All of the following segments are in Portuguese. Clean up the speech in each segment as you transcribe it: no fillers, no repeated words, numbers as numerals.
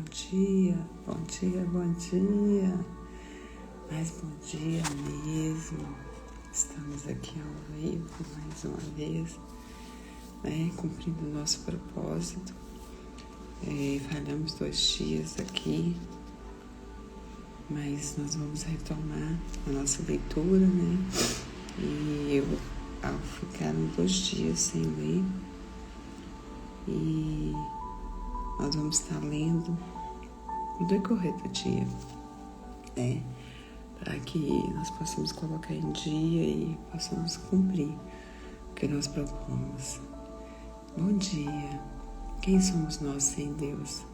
dia, bom dia, bom dia, mas bom dia mesmo. Estamos aqui ao vivo mais uma vez, cumprindo o nosso propósito. Falhamos 2 dias aqui, mas nós vamos retomar a nossa leitura, E ficaram 2 dias sem ler, e nós vamos estar lendo no decorrer do dia, para que nós possamos colocar em dia e possamos cumprir o que nós propomos. Bom dia. Quem somos nós sem Deus?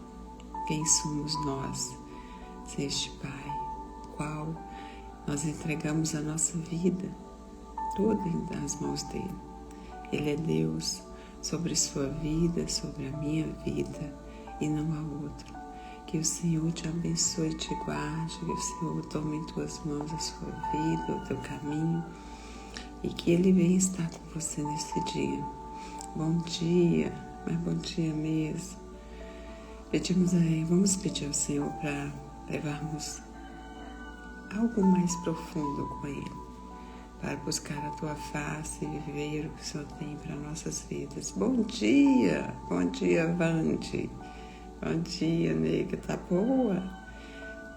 Quem somos nós sem este Pai, qual nós entregamos a nossa vida toda nas mãos dele? Ele é Deus sobre sua vida, sobre a minha vida e não há outro. Que o Senhor te abençoe e te guarde, que o Senhor tome em tuas mãos a sua vida, o teu caminho, e que Ele venha estar com você nesse dia. Bom dia, mas bom dia mesmo. Vamos pedir ao Senhor para levarmos algo mais profundo com Ele, para buscar a tua face e viver o que o Senhor tem para nossas vidas. Bom dia, Vande. Bom dia, nega, tá boa?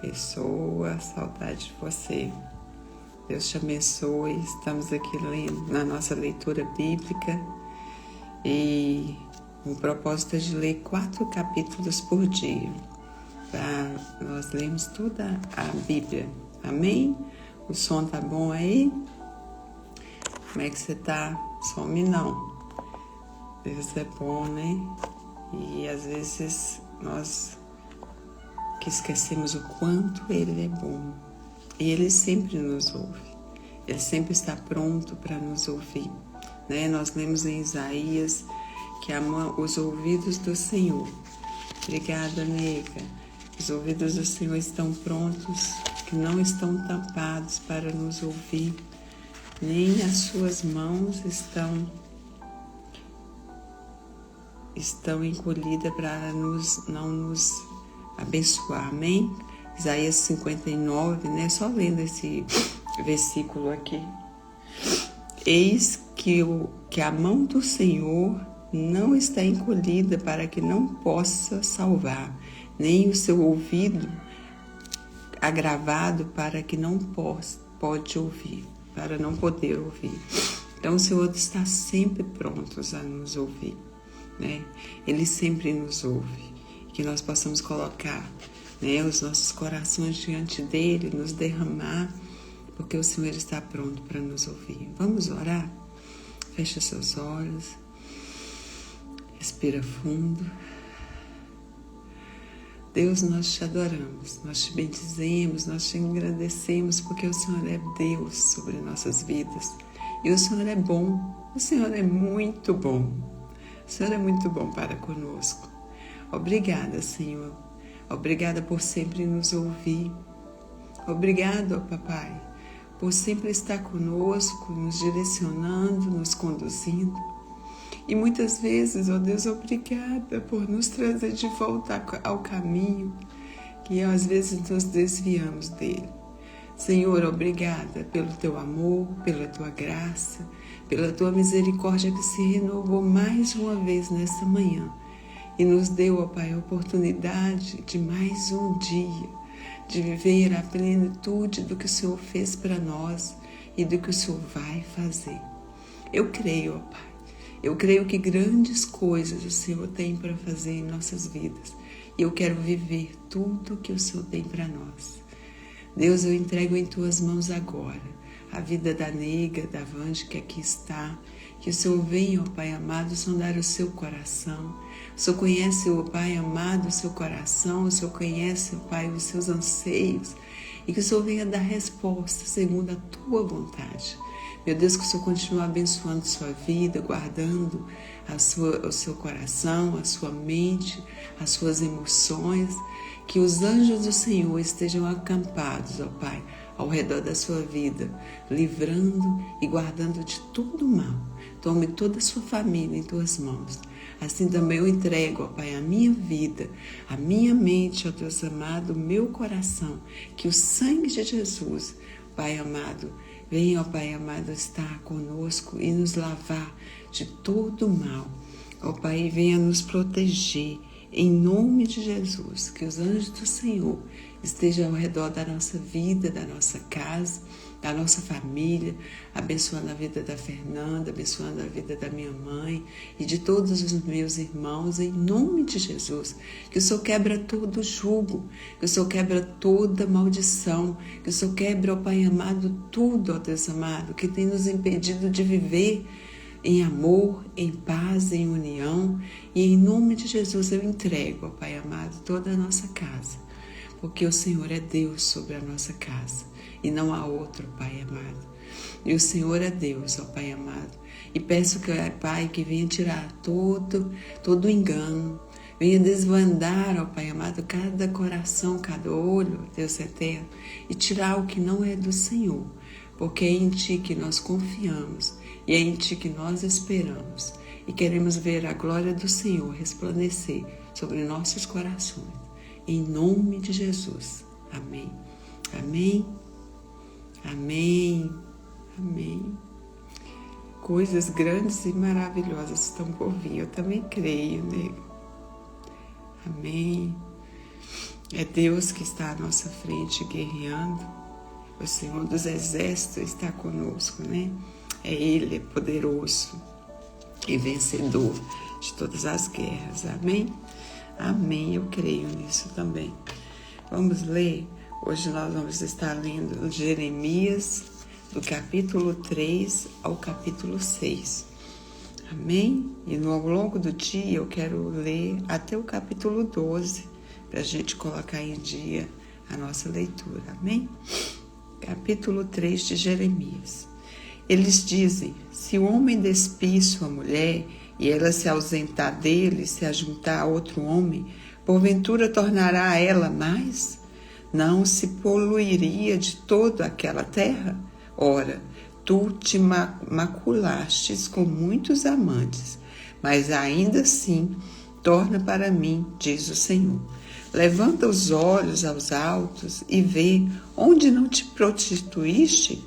Pessoa, saudade de você. Deus te abençoe. Estamos aqui lendo na nossa leitura bíblica e o propósito é de ler 4 capítulos por dia, para nós lermos toda a Bíblia. Amém? O som tá bom aí? Como é que você tá? Some não. Deus é bom, E às vezes nós que esquecemos o quanto Ele é bom. E Ele sempre nos ouve. Ele sempre está pronto para nos ouvir. Nós lemos em Isaías que os ouvidos do Senhor. Obrigada, nega. Os ouvidos do Senhor estão prontos, que não estão tampados para nos ouvir. Nem as suas mãos estão encolhidas para não nos abençoar, amém? Isaías 59, Só lendo esse versículo aqui. Eis que a mão do Senhor não está encolhida para que não possa salvar, nem o seu ouvido agravado para que não pode ouvir, para não poder ouvir. Então o Senhor está sempre pronto a nos ouvir, Ele sempre nos ouve, que nós possamos colocar, os nossos corações diante dele, nos derramar, porque o Senhor está pronto para nos ouvir. Vamos orar? Fecha seus olhos, respira fundo. Deus, nós te adoramos, nós te bendizemos, nós te agradecemos, porque o Senhor é Deus sobre nossas vidas. E o Senhor é bom, o Senhor é muito bom. O Senhor é muito bom para conosco. Obrigada, Senhor. Obrigada por sempre nos ouvir. Obrigado, Papai, por sempre estar conosco, nos direcionando, nos conduzindo. E muitas vezes, Deus, obrigada por nos trazer de volta ao caminho, que às vezes nos desviamos dele. Senhor, obrigada pelo teu amor, pela tua graça, pela tua misericórdia que se renovou mais uma vez nesta manhã e nos deu, Pai, a oportunidade de mais um dia, de viver a plenitude do que o Senhor fez para nós e do que o Senhor vai fazer. Eu creio, Pai. Eu creio que grandes coisas o Senhor tem para fazer em nossas vidas. E eu quero viver tudo que o Senhor tem para nós. Deus, eu entrego em tuas mãos agora a vida da nega, da Vande que aqui está. Que o Senhor venha, Pai amado, sondar o seu coração. O Senhor conhece, Pai amado, o seu coração. O Senhor conhece, Pai, os seus anseios. E que o Senhor venha dar resposta segundo a tua vontade. Meu Deus, que o Senhor continue abençoando sua vida, guardando o seu coração, a sua mente, as suas emoções. Que os anjos do Senhor estejam acampados, ó Pai, ao redor da sua vida, livrando e guardando de todo mal. Tome toda a sua família em tuas mãos. Assim também eu entrego, ó Pai, a minha vida, a minha mente, ó Deus amado, o meu coração. Que o sangue de Jesus, Pai amado, venha, ó Pai amado, estar conosco e nos lavar de todo mal. Ó Pai, venha nos proteger. Em nome de Jesus, que os anjos do Senhor estejam ao redor da nossa vida, da nossa casa, da nossa família, abençoando a vida da Fernanda, abençoando a vida da minha mãe e de todos os meus irmãos, em nome de Jesus. Que o Senhor quebra todo jugo, que o Senhor quebra toda maldição, que o Senhor quebra, ó Pai amado, tudo, ó Deus amado, que tem nos impedido de viver em amor, em paz, em união. E em nome de Jesus eu entrego, ó Pai amado, toda a nossa casa, porque o Senhor é Deus sobre a nossa casa e não há outro, Pai amado. E o Senhor é Deus, ó Pai amado. E peço que, Pai, que venha tirar todo engano, venha desvendar, ó Pai amado, cada coração, cada olho, Deus eterno, e tirar o que não é do Senhor, porque é em Ti que nós confiamos e é em Ti que nós esperamos e queremos ver a glória do Senhor resplandecer sobre nossos corações. Em nome de Jesus. Amém. Amém. Amém. Amém. Coisas grandes e maravilhosas estão por vir. Eu também creio nele. Amém. É Deus que está à nossa frente guerreando. O Senhor dos Exércitos está conosco, né? É Ele, é poderoso e vencedor de todas as guerras. Amém? Amém, eu creio nisso também. Vamos ler. Hoje nós vamos estar lendo Jeremias, do capítulo 3 ao capítulo 6. Amém? E ao longo do dia eu quero ler até o capítulo 12, para a gente colocar em dia a nossa leitura. Amém? Capítulo 3 de Jeremias. Eles dizem: se o homem despir sua mulher e ela se ausentar dele, se ajuntar a outro homem, porventura tornará a ela mais? Não se poluiria de toda aquela terra? Ora, tu te maculastes com muitos amantes, mas ainda assim torna para mim, diz o Senhor. Levanta os olhos aos altos e vê onde não te prostituíste.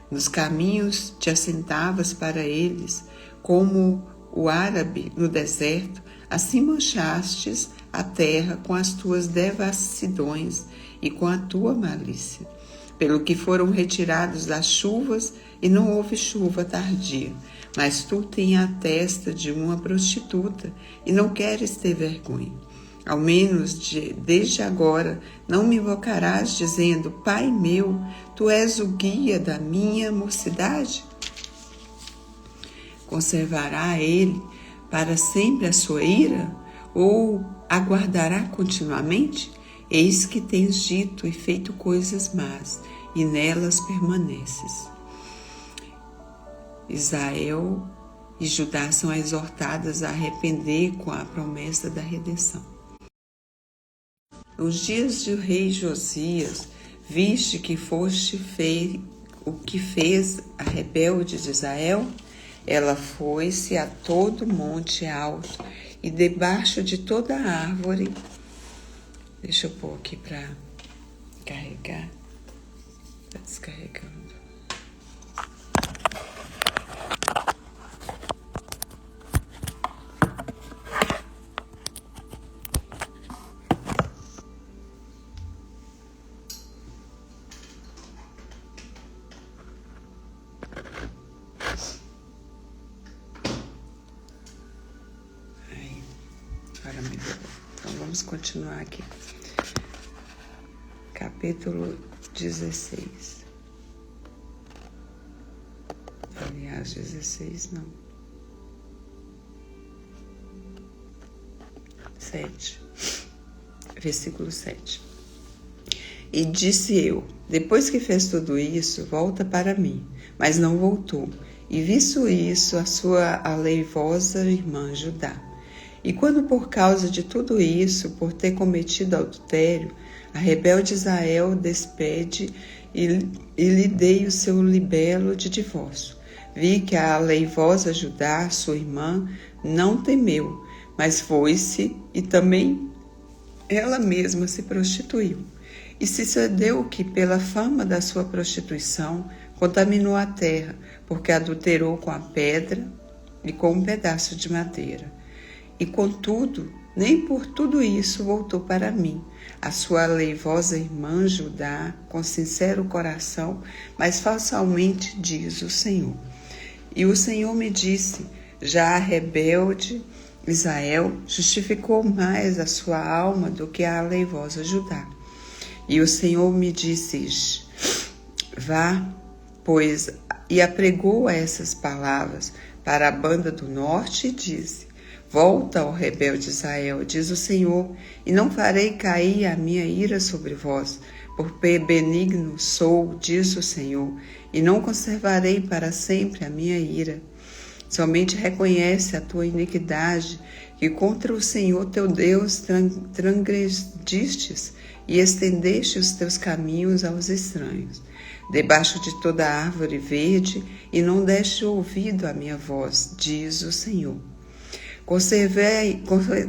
Nos caminhos te assentavas para eles, como o árabe no deserto, assim manchastes a terra com as tuas devassidões e com a tua malícia. Pelo que foram retirados das chuvas e não houve chuva tardia, mas tu tens a testa de uma prostituta e não queres ter vergonha. Ao menos desde agora não me invocarás dizendo: Pai meu, tu és o guia da minha mocidade? Conservará ele para sempre a sua ira? Ou aguardará continuamente? Eis que tens dito e feito coisas más, e nelas permaneces. Israel e Judá são exortadas a arrepender com a promessa da redenção. Nos dias do rei Josias, viste que o que fez a rebelde de Israel? Ela foi-se a todo monte alto e debaixo de toda árvore. Deixa eu pôr aqui para carregar. Está descarregando. Agora melhorou. Então vamos continuar aqui. Capítulo 16. Aliás, 16 não. 7. Versículo 7. E disse eu: depois que fez tudo isso, volta para mim. Mas não voltou. E visto isso, a sua aleivosa irmã Judá. E quando por causa de tudo isso, por ter cometido adultério, a rebelde Israel despede e lhe dei o seu libelo de divórcio. Vi que a aleivosa Judá, sua irmã, não temeu, mas foi-se e também ela mesma se prostituiu. E sucedeu que, pela fama da sua prostituição, contaminou a terra, porque adulterou com a pedra e com um pedaço de madeira. E, contudo, nem por tudo isso voltou para mim, a sua aleivosa irmã Judá, com sincero coração, mas falsamente diz o Senhor. E o Senhor me disse: já a rebelde Israel justificou mais a sua alma do que a aleivosa Judá. E o Senhor me disse: vá, pois, e apregou essas palavras para a banda do norte e disse: volta, ó rebelde Israel, diz o Senhor, e não farei cair a minha ira sobre vós, porque benigno sou, diz o Senhor, e não conservarei para sempre a minha ira. Somente reconhece a tua iniquidade, que contra o Senhor teu Deus transgredistes e estendeste os teus caminhos aos estranhos, debaixo de toda árvore verde, e não deste ouvido à minha voz, diz o Senhor.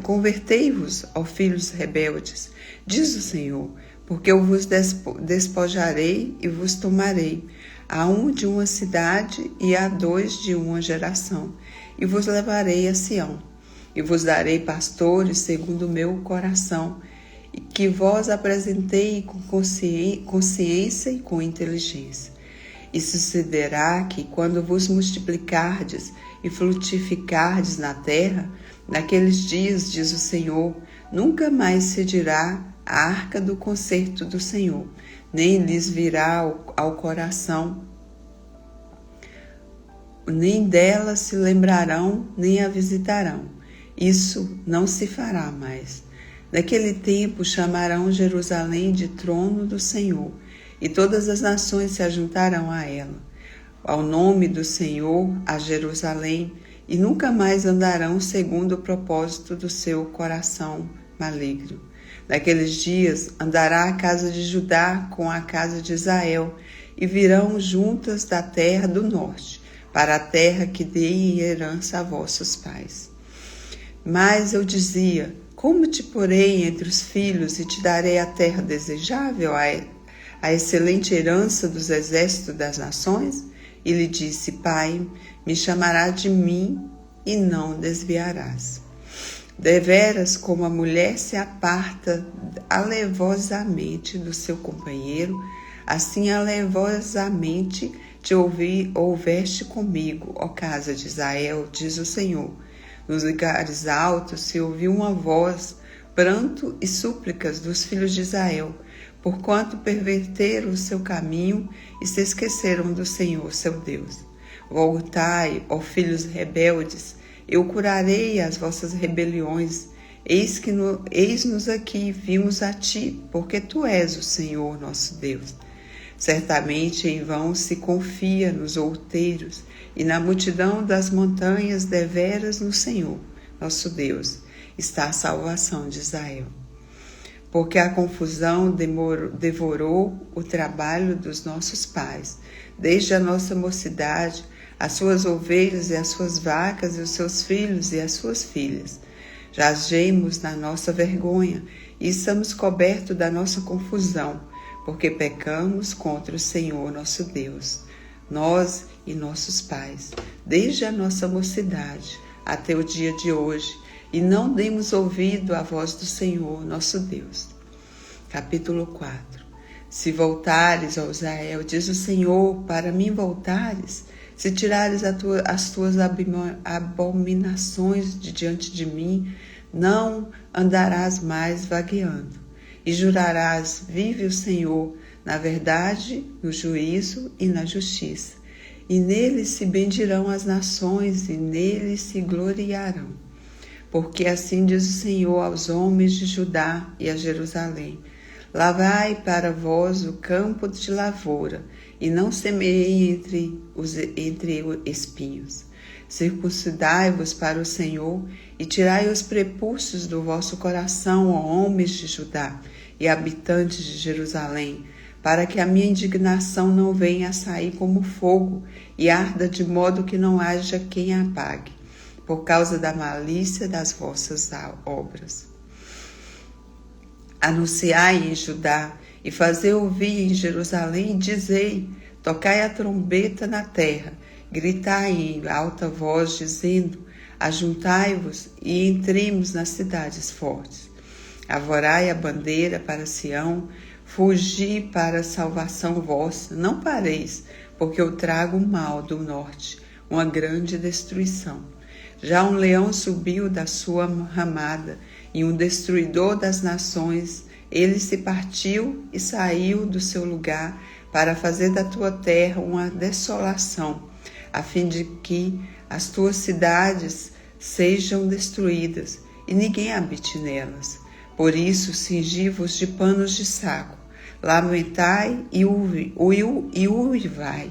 Convertei-vos, ó filhos rebeldes, diz o Senhor, porque eu vos despojarei e vos tomarei, a um de uma cidade e a dois de uma geração, e vos levarei a Sião, e vos darei pastores segundo o meu coração, e que vos apresentei com consciência e com inteligência. E sucederá que, quando vos multiplicardes e frutificardes na terra, naqueles dias, diz o Senhor, nunca mais se dirá a arca do concerto do Senhor, nem lhes virá ao coração, nem dela se lembrarão, nem a visitarão. Isso não se fará mais. Naquele tempo chamarão Jerusalém de trono do Senhor, e todas as nações se ajuntarão a ela, ao nome do Senhor, a Jerusalém, e nunca mais andarão segundo o propósito do seu coração maligno. Naqueles dias andará a casa de Judá com a casa de Israel, e virão juntas da terra do norte, para a terra que dei em herança a vossos pais. Mas eu dizia: como te porei entre os filhos e te darei a terra desejável, a excelente herança dos exércitos das nações? E lhe disse: Pai, me chamará de mim e não desviarás. Deveras, como a mulher se aparta alevosamente do seu companheiro, assim alevosamente te houveste comigo, ó casa de Israel, diz o Senhor. Nos lugares altos se ouviu uma voz, pranto e súplicas dos filhos de Israel, porquanto perverteram o seu caminho e se esqueceram do Senhor, seu Deus. Voltai, ó filhos rebeldes, eu curarei as vossas rebeliões. Eis-nos aqui, vimos a ti, porque tu és o Senhor, nosso Deus. Certamente em vão se confia nos outeiros, e na multidão das montanhas deveras no Senhor, nosso Deus, está a salvação de Israel. Porque a confusão devorou o trabalho dos nossos pais, desde a nossa mocidade, as suas ovelhas e as suas vacas e os seus filhos e as suas filhas. Jazemos na nossa vergonha e estamos cobertos da nossa confusão, porque pecamos contra o Senhor nosso Deus, nós e nossos pais, desde a nossa mocidade até o dia de hoje, e não demos ouvido à voz do Senhor nosso Deus. Capítulo 4. Se voltares, ó Israel, diz o Senhor, para mim voltares, se tirares as tuas abominações de diante de mim, não andarás mais vagueando. E jurarás, vive o Senhor, na verdade, no juízo e na justiça. E nele se bendirão as nações, e nele se gloriarão. Porque assim diz o Senhor aos homens de Judá e a Jerusalém: lavai para vós o campo de lavoura, e não semeei entre espinhos. Circuncidai-vos para o Senhor, e tirai os prepúcios do vosso coração, ó homens de Judá e habitantes de Jerusalém, para que a minha indignação não venha a sair como fogo e arda de modo que não haja quem a apague, por causa da malícia das vossas obras. Anunciai em Judá e fazei ouvir em Jerusalém, e dizei: tocai a trombeta na terra, gritai em alta voz, dizendo: ajuntai-vos e entremos nas cidades fortes. Arvorai a bandeira para Sião, fugi para a salvação vossa, não pareis, porque eu trago o mal do norte, uma grande destruição. Já um leão subiu da sua ramada, e um destruidor das nações, ele se partiu e saiu do seu lugar para fazer da tua terra uma desolação, a fim de que as tuas cidades sejam destruídas e ninguém habite nelas. Por isso, cingi-vos de panos de saco, lamentai e uivai,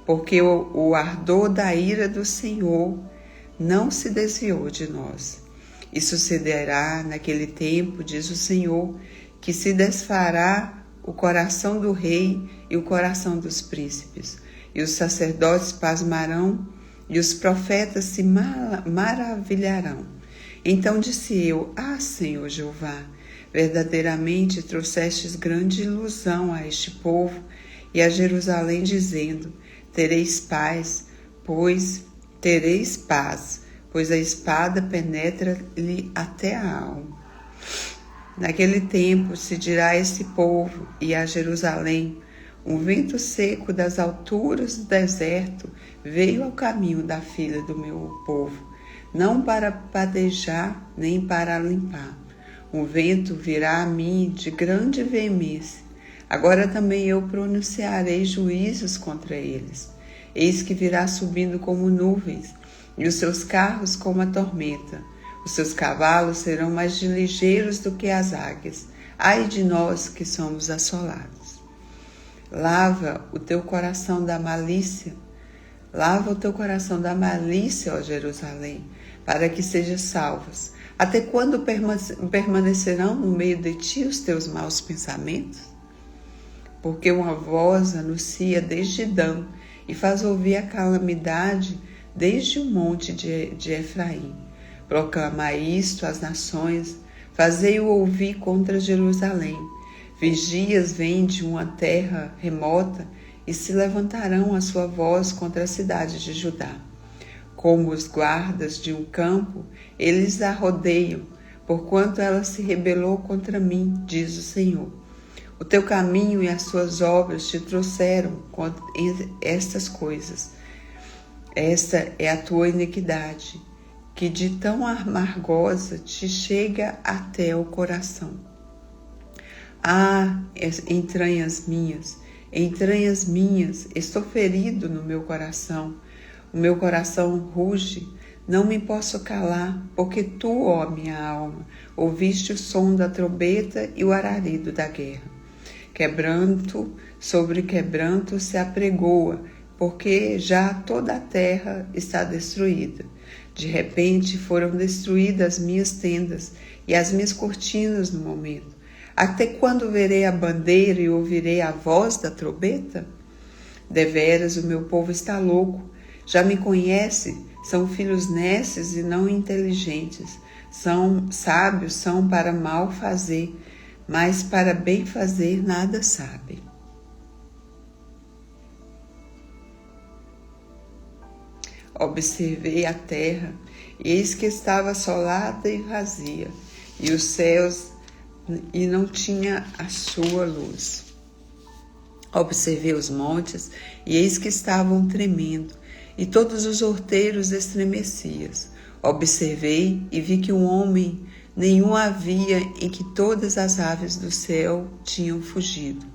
porque o ardor da ira do Senhor não se desviou de nós. E sucederá naquele tempo, diz o Senhor, que se desfará o coração do rei e o coração dos príncipes, e os sacerdotes pasmarão, e os profetas se maravilharão. Então disse eu: ah, Senhor Jeová, verdadeiramente trouxestes grande ilusão a este povo e a Jerusalém, dizendo: tereis paz, pois a espada penetra-lhe até a alma. Naquele tempo se dirá a esse povo e a Jerusalém: um vento seco das alturas do deserto veio ao caminho da filha do meu povo, não para padejar nem para limpar. Um vento virá a mim de grande veemência. Agora também eu pronunciarei juízos contra eles. Eis que virá subindo como nuvens, e os seus carros como a tormenta. Os seus cavalos serão mais ligeiros do que as águias. Ai de nós que somos assolados. Lava o teu coração da malícia, ó Jerusalém, para que sejas salvas. Até quando permanecerão no meio de ti os teus maus pensamentos? Porque uma voz anuncia desde Dan e faz ouvir a calamidade desde o monte de Efraim. Proclamai isto às nações, fazei-o ouvir contra Jerusalém. Vigias vêm de uma terra remota e se levantarão a sua voz contra a cidade de Judá. Como os guardas de um campo, eles a rodeiam, porquanto ela se rebelou contra mim, diz o Senhor. O teu caminho e as suas obras te trouxeram estas coisas. Esta é a tua iniquidade, que de tão amargosa te chega até o coração. Ah, entranhas minhas, estou ferido no meu coração. O meu coração ruge, não me posso calar, porque tu, ó minha alma, ouviste o som da trombeta e o alarido da guerra. Quebranto sobre quebranto se apregoa, porque já toda a terra está destruída. De repente foram destruídas as minhas tendas e as minhas cortinas no momento. Até quando verei a bandeira e ouvirei a voz da trombeta? Deveras o meu povo está louco, já me conhece, são filhos nécios e não inteligentes. Sábios são para mal fazer, mas para bem fazer nada sabem. Observei a terra, e eis que estava assolada e vazia, e os céus, e não tinha a sua luz. Observei os montes, e eis que estavam tremendo, e todos os horteiros estremeciam. Observei e vi que um homem nenhum havia, em que todas as aves do céu tinham fugido.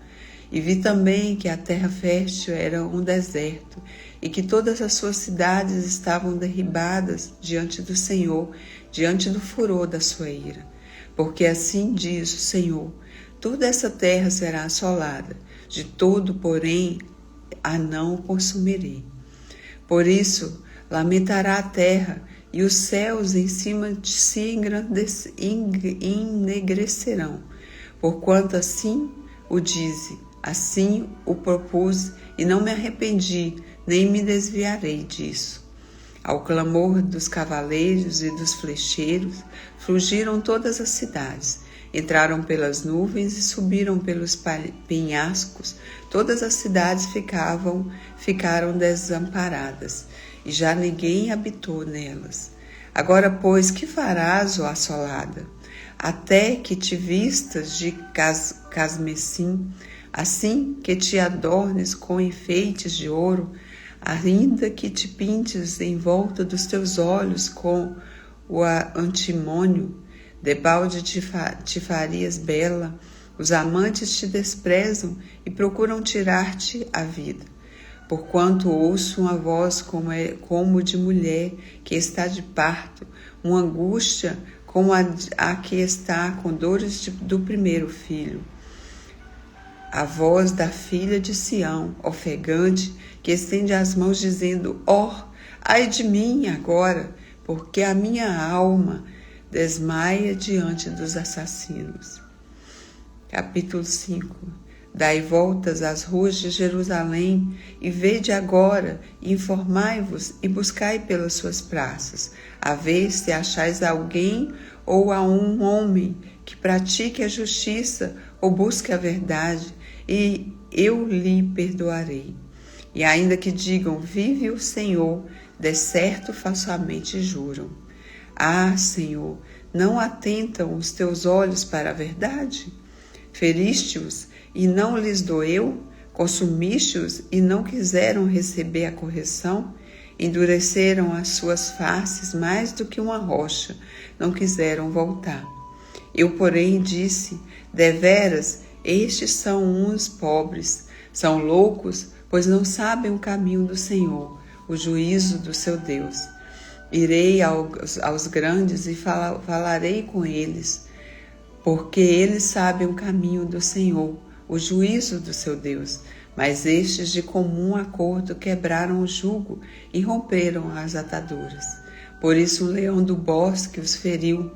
E vi também que a terra fértil era um deserto, e que todas as suas cidades estavam derribadas diante do Senhor, diante do furor da sua ira. Porque assim diz o Senhor: toda essa terra será assolada, de todo, porém, a não consumirei. Por isso, lamentará a terra, e os céus em cima de si enegrecerão, porquanto assim o dize Assim o propus e não me arrependi, nem me desviarei disso. Ao clamor dos cavaleiros e dos flecheiros, fugiram todas as cidades. Entraram pelas nuvens e subiram pelos penhascos. Todas as cidades ficaram desamparadas, e já ninguém habitou nelas. Agora, pois, que farás, ó assolada? Até que te vistas de casmecim, assim que te adornes com enfeites de ouro, ainda que te pintes em volta dos teus olhos com o antimônio, debalde te farias bela. Os amantes te desprezam e procuram tirar-te a vida. Porquanto ouço uma voz como de mulher que está de parto, uma angústia como a que está com dores do primeiro filho. A voz da filha de Sião, ofegante, que estende as mãos dizendo: ai de mim agora, porque a minha alma desmaia diante dos assassinos. Capítulo 5. Dai voltas às ruas de Jerusalém, e vede agora, e informai-vos, e buscai pelas suas praças, a ver se achais alguém ou a um homem que pratique a justiça ou busque a verdade, e eu lhe perdoarei. E ainda que digam: vive o Senhor, de certo falsamente juram. Ah, Senhor, não atentam os teus olhos para a verdade? Feriste-os e não lhes doeu? Consumiste-os e não quiseram receber a correção? Endureceram as suas faces mais do que uma rocha, não quiseram voltar. Eu, porém, disse: deveras, estes são uns pobres, são loucos, pois não sabem o caminho do Senhor, o juízo do seu Deus. Irei aos grandes e falarei com eles, porque eles sabem o caminho do Senhor, o juízo do seu Deus. Mas estes de comum acordo quebraram o jugo e romperam as ataduras. Por isso um leão do bosque os feriu,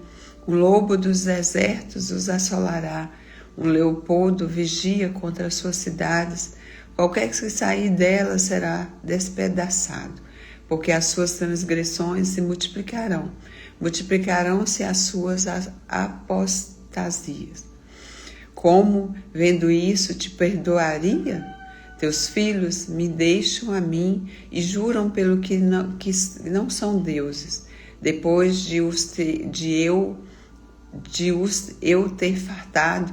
um lobo dos desertos os assolará, um leopardo vigia contra as suas cidades. Qualquer que sair delas será despedaçado, porque as suas transgressões se multiplicarão, multiplicarão-se as suas apostasias. Como, vendo isso, te perdoaria? Teus filhos me deixam a mim e juram pelo que não são deuses, depois de eu ter fartado,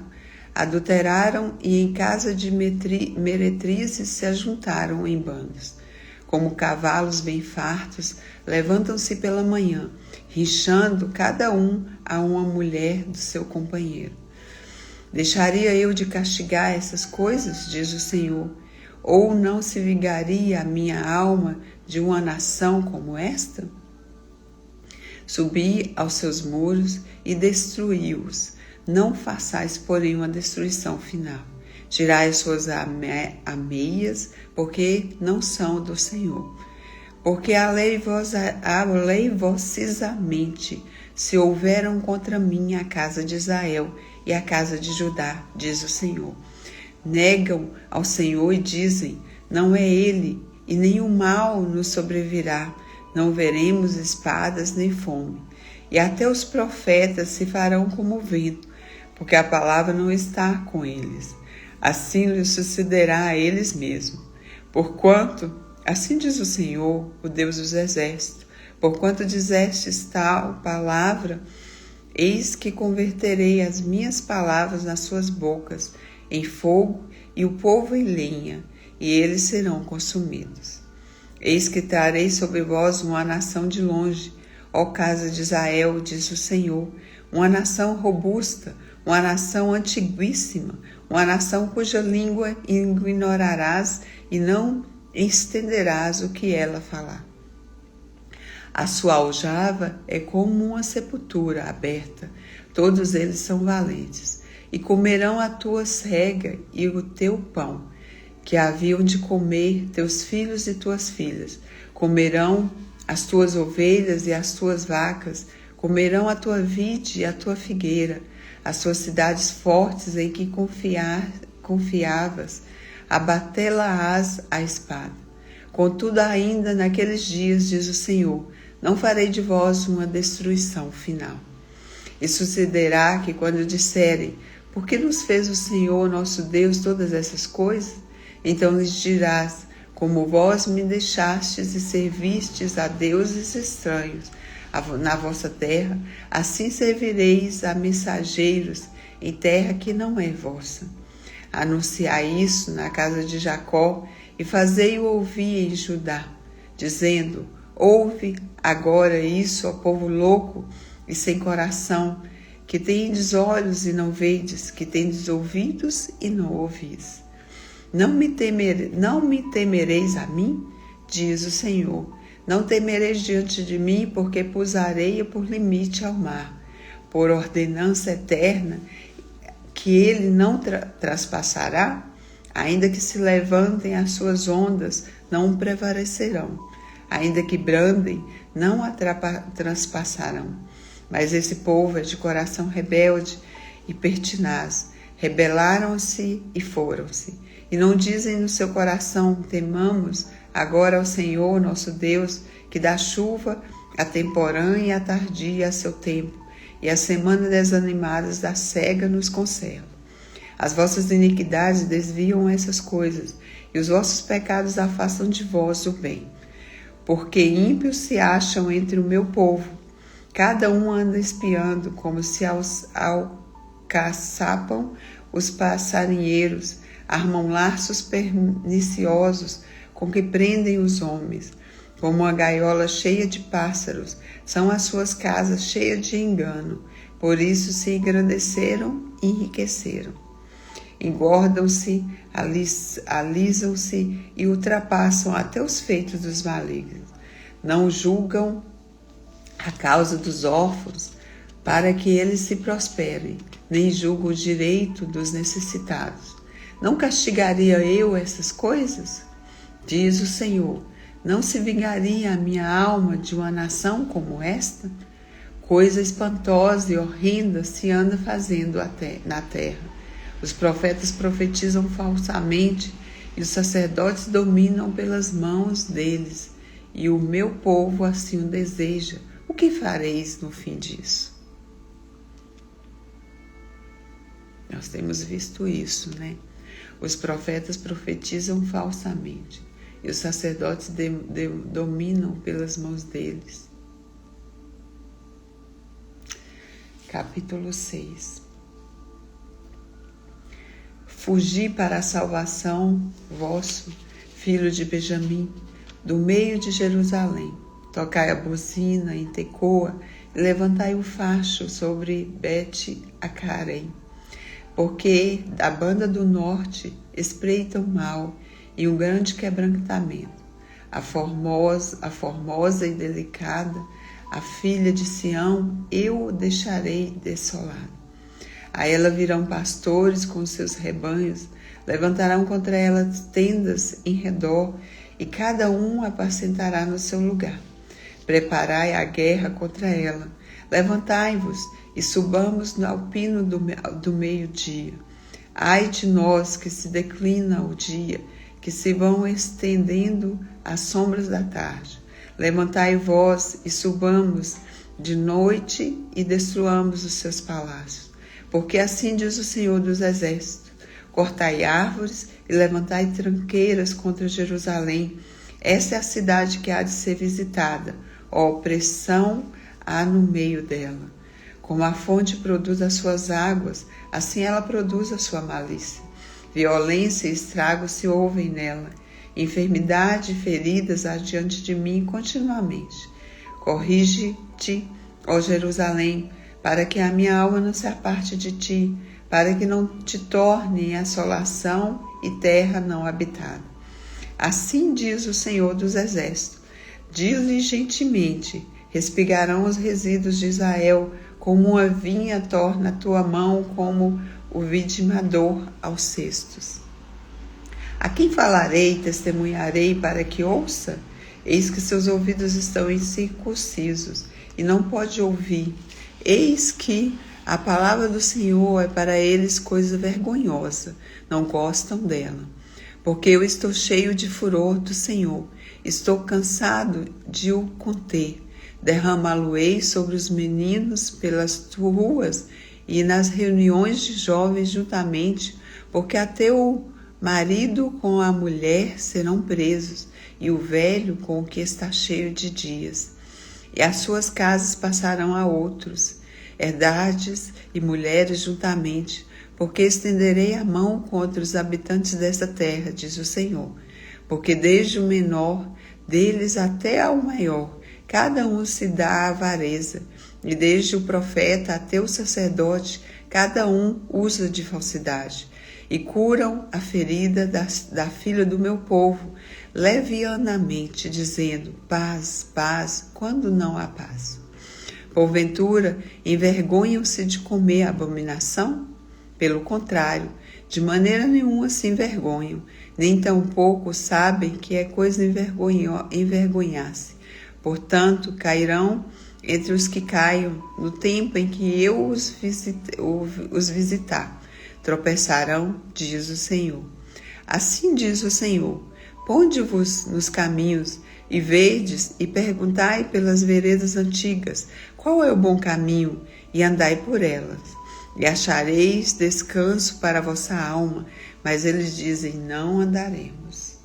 adulteraram e em casa de meretrizes se ajuntaram em bandos. Como cavalos bem fartos, levantam-se pela manhã, rinchando cada um a uma mulher do seu companheiro. Deixaria eu de castigar essas coisas, diz o Senhor, ou não se vingaria a minha alma de uma nação como esta? Subi aos seus muros e destruí-os. Não façais, porém, uma destruição final. Tirai as suas ameias, porque não são do Senhor. Porque aleivosamente se houveram contra mim a casa de Israel e a casa de Judá, diz o Senhor. Negam ao Senhor e dizem: não é Ele, e nenhum mal nos sobrevirá. Não veremos espadas nem fome. E até os profetas se farão como o vento, porque a palavra não está com eles. Assim lhes sucederá a eles mesmos. Porquanto, assim diz o Senhor, o Deus dos exércitos, porquanto dizestes tal palavra, eis que converterei as minhas palavras nas suas bocas em fogo e o povo em lenha, e eles serão consumidos. Eis que trarei sobre vós uma nação de longe, ó casa de Israel, diz o Senhor, uma nação robusta, uma nação antiguíssima, uma nação cuja língua ignorarás e não estenderás o que ela falar. A sua aljava é como uma sepultura aberta, todos eles são valentes, e comerão a tua cega e o teu pão, que haviam de comer teus filhos e tuas filhas, comerão as tuas ovelhas e as tuas vacas, comerão a tua vide e a tua figueira, as tuas cidades fortes em que confiavas, abatê-la-ás à espada. Contudo, ainda naqueles dias, diz o Senhor, não farei de vós uma destruição final. E sucederá que quando disserem, por que nos fez o Senhor nosso Deus todas essas coisas? Então lhes dirás, como vós me deixastes e servistes a deuses estranhos na vossa terra, assim servireis a mensageiros em terra que não é vossa. Anunciai isso na casa de Jacó e fazei-o ouvir em Judá, dizendo, ouve agora isso, ó povo louco e sem coração, que tendes olhos e não vedes, que tendes ouvidos e não ouvis. Não me temereis a mim, diz o Senhor. Não temereis diante de mim, porque pus a areia por limite ao mar, por ordenança eterna, que ele não traspassará, ainda que se levantem as suas ondas, não prevalecerão. Ainda que brandem, não a transpassarão. Mas esse povo é de coração rebelde e pertinaz. Rebelaram-se e foram-se. E não dizem no seu coração, temamos agora ao Senhor nosso Deus, que dá chuva a temporã e a tardia a seu tempo, e a semana das animadas da cega nos conserva. As vossas iniquidades desviam essas coisas, e os vossos pecados afastam de vós o bem. Porque ímpios se acham entre o meu povo, cada um anda espiando, como se alcaçapam os passarinheiros, armam laços perniciosos com que prendem os homens. Como uma gaiola cheia de pássaros, são as suas casas cheias de engano. Por isso se engrandeceram e enriqueceram. Engordam-se, alisam-se e ultrapassam até os feitos dos malignos. Não julgam a causa dos órfãos, para que eles se prosperem, nem julgam o direito dos necessitados. Não castigaria eu essas coisas? Diz o Senhor, não se vingaria a minha alma de uma nação como esta? Coisa espantosa e horrenda se anda fazendo na terra. Os profetas profetizam falsamente e os sacerdotes dominam pelas mãos deles. E o meu povo assim o deseja. O que fareis no fim disso? Nós temos visto isso, né? Os profetas profetizam falsamente e os sacerdotes dominam pelas mãos deles. Capítulo 6. Fugi para a salvação vosso, filho de Benjamim, do meio de Jerusalém. Tocai a buzina em Tecoa e levantai o facho sobre Bet-Acarém. Porque da banda do norte espreita o mal e um grande quebrantamento. A formosa e delicada, a filha de Sião, eu o deixarei desolado. A ela virão pastores com seus rebanhos, levantarão contra ela tendas em redor, e cada um apacentará no seu lugar. Preparai a guerra contra ela, levantai-vos e subamos ao pino do meio-dia. Ai de nós que se declina o dia, que se vão estendendo as sombras da tarde. Levantai vós e subamos de noite e destruamos os seus palácios. Porque assim diz o Senhor dos Exércitos, cortai árvores e levantai tranqueiras contra Jerusalém. Essa é a cidade que há de ser visitada, a opressão há no meio dela. Como a fonte produz as suas águas, assim ela produz a sua malícia. Violência e estrago se ouvem nela. Enfermidade e feridas há diante de mim continuamente. Corrige-te, ó Jerusalém, para que a minha alma não se aparte de ti, para que não te torne assolação e terra não habitada. Assim diz o Senhor dos Exércitos, diligentemente respigarão os resíduos de Israel, como uma vinha torna a tua mão como o vidimador aos cestos. A quem falarei e testemunharei para que ouça? Eis que seus ouvidos estão incircuncisos e não pode ouvir. Eis que A palavra do Senhor é para eles coisa vergonhosa, não gostam dela. Porque eu estou cheio de furor do Senhor, estou cansado de o conter. Derramá-lo-ei sobre os meninos pelas ruas e nas reuniões de jovens juntamente, porque até o marido com a mulher serão presos, e o velho com o que está cheio de dias. E as suas casas passarão a outros, herdades e mulheres juntamente, porque estenderei a mão contra os habitantes desta terra, diz o Senhor. Porque desde o menor deles até ao maior, cada um se dá à avareza, e desde o profeta até o sacerdote, cada um usa de falsidade. E curam a ferida da filha do meu povo, levianamente, dizendo, paz, paz, quando não há paz. Porventura, envergonham-se de comer abominação? Pelo contrário, de maneira nenhuma se envergonham, nem tampouco sabem que é coisa envergonhar-se. Portanto, cairão entre os que caiam, no tempo em que eu os visitar. Tropeçarão, diz o Senhor. Assim diz o Senhor, ponde-vos nos caminhos e vedes e perguntai pelas veredas antigas, qual é o bom caminho, e andai por elas. E achareis descanso para a vossa alma, mas eles dizem, não andaremos.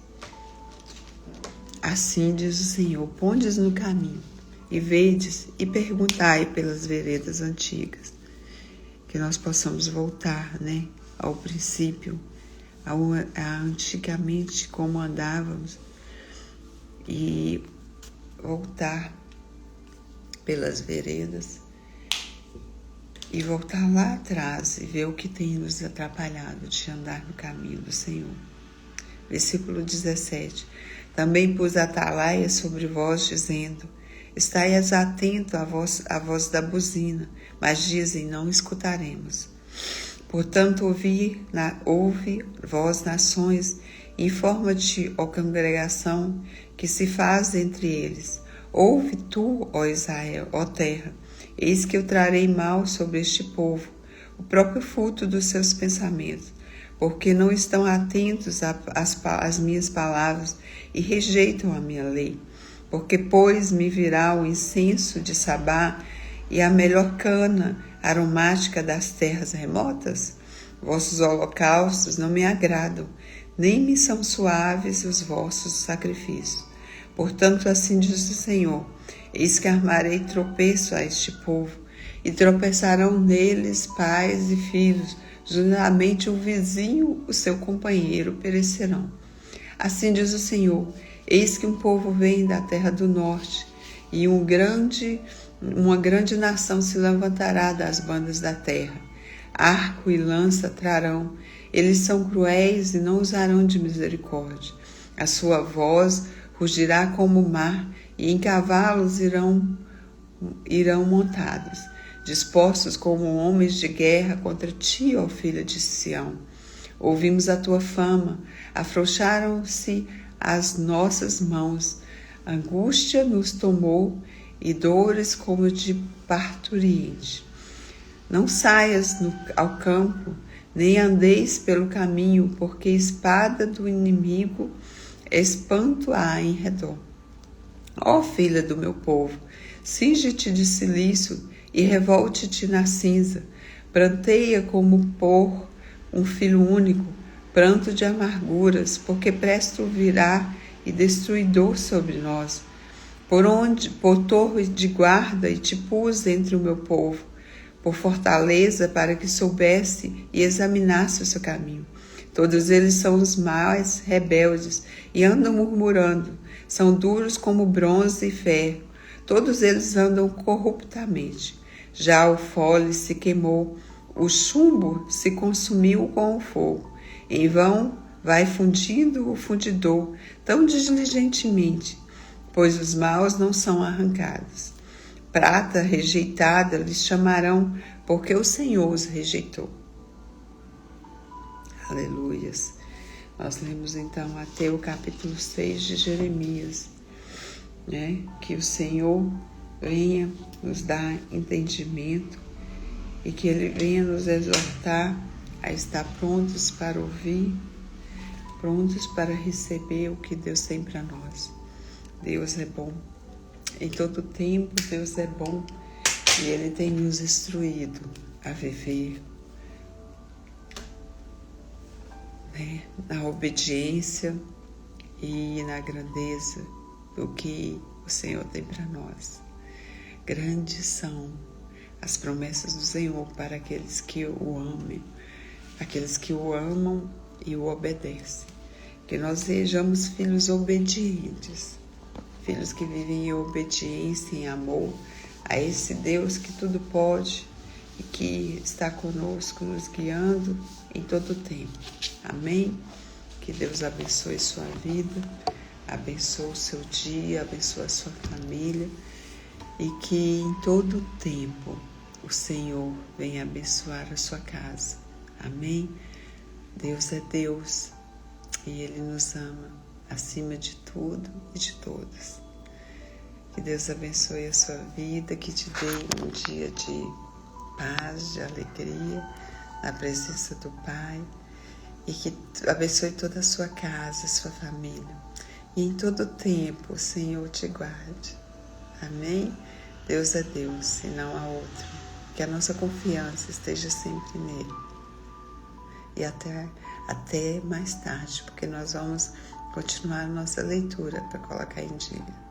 Assim diz o Senhor, pondes no caminho, e vedes e perguntai pelas veredas antigas. Que nós possamos voltar, ao princípio, a antigamente como andávamos, e voltar pelas veredas e voltar lá atrás e ver o que tem nos atrapalhado de andar no caminho do Senhor. Versículo 17. Também pus atalaia sobre vós, dizendo, estais atento à voz da buzina, mas dizem, não escutaremos. Portanto, ouve, vós, nações, informa-te, ó congregação, que se faz entre eles. Ouve tu, ó Israel, ó terra, eis que eu trarei mal sobre este povo, o próprio fruto dos seus pensamentos, porque não estão atentos às minhas palavras e rejeitam a minha lei. Porque, pois, me virá o incenso de Sabá e a melhor cana aromática das terras remotas? Vossos holocaustos não me agradam, nem me são suaves os vossos sacrifícios. Portanto, assim diz o Senhor, eis que armarei tropeço a este povo, e tropeçarão neles pais e filhos, juntamente o vizinho, o seu companheiro, perecerão. Assim diz o Senhor, eis que um povo vem da terra do norte, e uma grande nação se levantará das bandas da terra. Arco e lança trarão, eles são cruéis e não usarão de misericórdia. A sua voz rugirá como o mar, e em cavalos irão montados, dispostos como homens de guerra contra ti, ó filha de Sião. Ouvimos a tua fama, afrouxaram-se as nossas mãos, angústia nos tomou e dores como de parturiente. Não saias ao campo, nem andeis pelo caminho, porque espada do inimigo espanto há em redor. Ó filha do meu povo, cinge-te de cilício e revolte-te na cinza, pranteia como por um filho único, pranto de amarguras, porque presto virá e destruidor sobre nós. Por torre de guarda e te pus entre o meu povo, por fortaleza para que soubesse e examinasse o seu caminho. Todos eles são os mais rebeldes e andam murmurando, são duros como bronze e ferro, todos eles andam corruptamente. Já o fole se queimou, o chumbo se consumiu com o fogo. Em vão vai fundindo o fundidor tão diligentemente, pois os maus não são arrancados. Prata rejeitada lhes chamarão, porque o Senhor os rejeitou. Aleluias. Nós lemos então até o capítulo 6 de Jeremias, que o Senhor venha nos dar entendimento e que Ele venha nos exortar a estar prontos para ouvir, prontos para receber o que Deus tem para nós. Deus é bom. Em todo tempo, Deus é bom e Ele tem nos instruído a viver na obediência e na grandeza do que o Senhor tem para nós. Grandes são as promessas do Senhor para aqueles que o amem, aqueles que o amam e o obedecem. Que nós sejamos filhos obedientes, filhos que vivem em obediência, em amor a esse Deus que tudo pode e que está conosco, nos guiando em todo o tempo. Amém? Que Deus abençoe sua vida, abençoe o seu dia, abençoe a sua família e que em todo o tempo o Senhor venha abençoar a sua casa. Amém? Deus é Deus e Ele nos ama acima de tudo e de todos. Que Deus abençoe a sua vida, que te dê um dia de paz, de alegria, na presença do Pai, e que abençoe toda a sua casa, a sua família. E em todo tempo o Senhor te guarde. Amém? Deus é Deus e não há outro. Que a nossa confiança esteja sempre nele. E até mais tarde, porque nós vamos continuar a nossa leitura para colocar em dia.